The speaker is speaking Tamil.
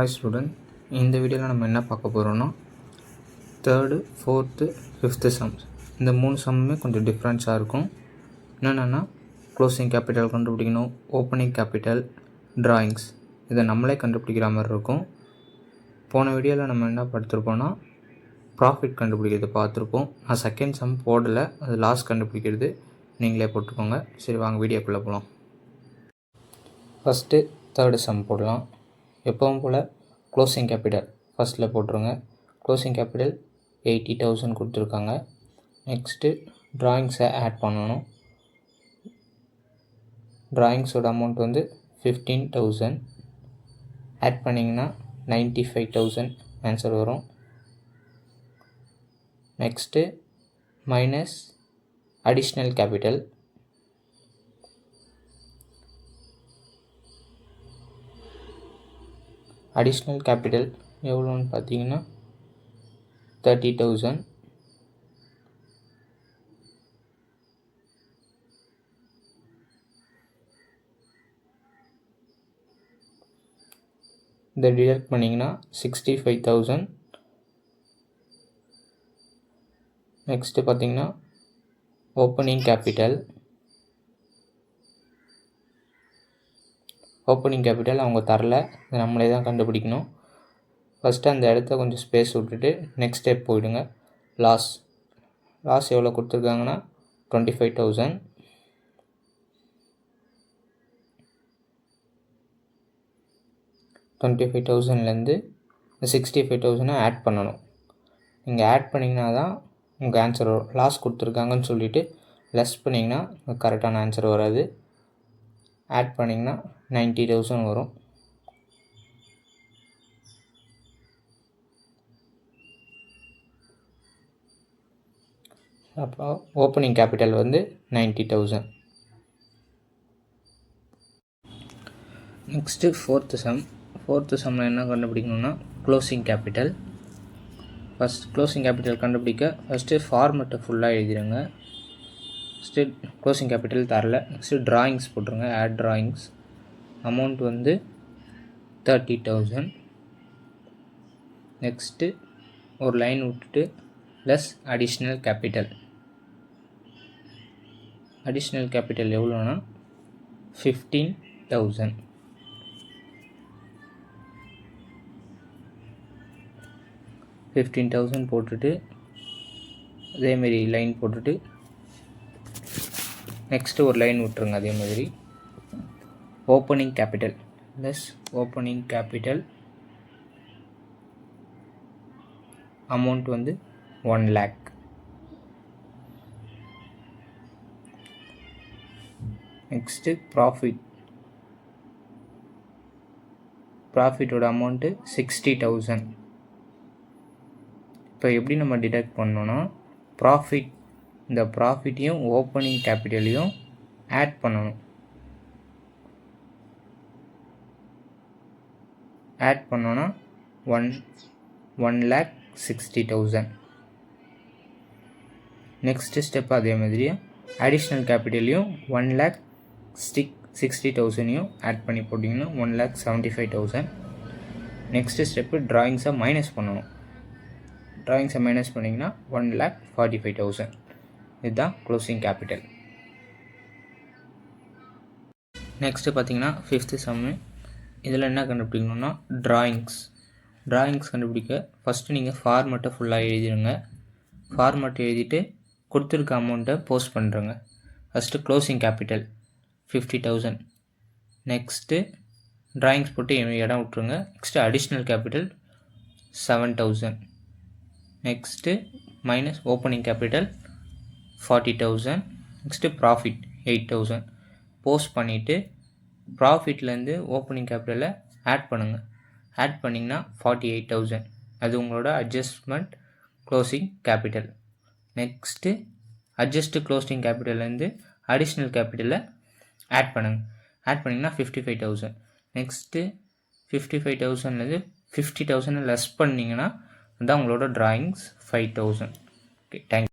ஹாய் ஸ்டூடெண்ட், இந்த வீடியோவில் நம்ம என்ன பார்க்க போகிறோம்னா தேர்டு, ஃபோர்த்து, ஃபிஃப்த்து சம்ஸ் இந்த 3 சம்முமே கொஞ்சம் டிஃப்ரென்ஸாக இருக்கும். என்னென்னா க்ளோசிங் கேபிட்டல் கண்டுபிடிக்கணும், ஓப்பனிங் கேபிட்டல், ட்ராயிங்ஸ் இதை நம்மளே கண்டுபிடிக்கிற மாதிரி இருக்கும். போன வீடியோவில் நம்ம என்ன பார்த்துருப்போம்னா ப்ராஃபிட் கண்டுபிடிக்கிறது பார்த்துருப்போம். நான் செகண்ட் சம் போடலை, அது லாஸ் கண்டுபிடிக்கிறது நீங்களே போட்டுக்கோங்க. சரி வாங்க வீடியோக்குள்ளே போகலாம். ஃபஸ்ட்டு தேர்டு சம் போடலாம். எப்பவும் போல் க்ளோசிங் கேபிட்டல் ஃபஸ்ட்டில் போட்டுருங்க. க்ளோசிங் கேபிட்டல் 80,000 கொடுத்துருக்காங்க. நெக்ஸ்ட்டு ட்ராயிங்ஸை ஆட் பண்ணணும். ட்ராயிங்ஸோட அமௌண்ட் வந்து 15,000 ஆட் பண்ணிங்கன்னா 95,000 ஆன்சர் வரும். Next minus additional capital. Additional capital எவ்வளோன்னு பார்த்தீங்கன்னா 30,000. இதை டிடக்ட் பண்ணிங்கன்னா 65,000. நெக்ஸ்ட்டு பார்த்தீங்கன்னா ஓப்பனிங் கேபிட்டல். ஓப்பனிங் கேபிட்டல் அவங்க தரல, இதை நம்மளே தான் கண்டுபிடிக்கணும். ஃபஸ்ட்டு அந்த இடத்த கொஞ்சம் ஸ்பேஸ் விட்டுட்டு நெக்ஸ்ட் ஸ்டெப் போயிடுங்க. லாஸ் எவ்வளோ கொடுத்துருக்காங்கன்னா 25,000. $25,000லேருந்து 65,000 ஆட் பண்ணணும். நீங்கள் ஆட் பண்ணிங்கன்னா தான் உங்கள் ஆன்சர் வரும். லாஸ் கொடுத்துருக்காங்கன்னு சொல்லிவிட்டு லெஸ் பண்ணிங்கன்னா கரெக்டான ஆன்சர் வராது. ஆட் பண்ணிங்கன்னா 90,000 வரும். அப்போ ஓப்பனிங் கேபிட்டல் வந்து 90,000. நெக்ஸ்ட்டு ஃபோர்த்து சம்மில் என்ன கண்டுபிடிக்கணும்னா closing capital. First closing capital கண்டுபிடிக்க ஃபஸ்ட்டு ஃபார்மெட்டை ஃபுல்லாக எழுதிடுங்க. ஃபஸ்ட்டு க்ளோசிங் கேபிட்டல் தரல. நெக்ஸ்ட்டு ட்ராயிங்ஸ் போட்டுருங்க. ஆட் ட்ராயிங்ஸ் அமௌண்ட் வந்து 30,000. நெக்ஸ்ட்டு ஒரு லைன் விட்டுட்டு plus additional capital. Additional capital எவ்வளோனா 15,000. போட்டுட்டு அதேமாரி லைன் போட்டுட்டு நெக்ஸ்ட்டு ஒரு லைன் விட்டுருங்க. அதே மாதிரி opening capital plus opening capital amount வந்து 1 lakh. Next ப்ராஃபிட்டோட amount 60,000. இப்போ எப்படி நம்ம டிடக்ட் பண்ணோன்னா இந்த ப்ராஃபிட்டையும் ஓப்பனிங் கேபிட்டலையும் ஆட் பண்ணணும். ஆட் பண்ணோன்னா 1,60,000. நெக்ஸ்ட்டு ஸ்டெப் அதே மாதிரி அடிஷ்னல் கேபிட்டலையும் 1,60,000 ஆட் பண்ணி போட்டிங்கன்னா 1,75,000. நெக்ஸ்ட்டு ஸ்டெப்பு ட்ராயிங்ஸை மைனஸ் பண்ணணும். ட்ராயிங்ஸை மைனஸ் பண்ணிங்கன்னா 1,45,000. இதுதான் க்ளோசிங் கேபிட்டல். நெக்ஸ்ட்டு பார்த்தீங்கன்னா ஃபிஃப்த்து சம்மு. இதில் என்ன கண்டுபிடிக்கணும்னா ட்ராயிங்ஸ் கண்டுபிடிக்க ஃபஸ்ட்டு நீங்கள் ஃபார்மெட்டை ஃபுல்லாக எழுதிடுங்க. ஃபார்மெட் எழுதிட்டு கொடுத்துருக்க அமௌண்ட்டை போஸ்ட் பண்ணுறங்க. First closing capital 50,000. Next drawings போட்டு இடம் விட்ருங்க. Next additional capital 7,000. Next minus opening capital 40,000. Next profit 8,000 post பண்ணிவிட்டு ப்ராஃபிட்லேருந்து ஓப்பனிங் கேபிட்டலை ஆட் பண்ணுங்கள். ஆட் பண்ணிங்கன்னா 48,000. அது உங்களோட adjustment closing capital. Next adjust closing கேபிட்டல்லேருந்து அடிஷ்னல் கேபிட்டலை ஆட் பண்ணுங்கள். ஆட் பண்ணிங்கன்னா 55,000. நெக்ஸ்ட்டு 55,000லேருந்து 50,000 லெஸ் பண்ணிங்கன்னா அதுதான் உங்களோட ட்ராயிங்ஸ் 5,000. Okay, thank you.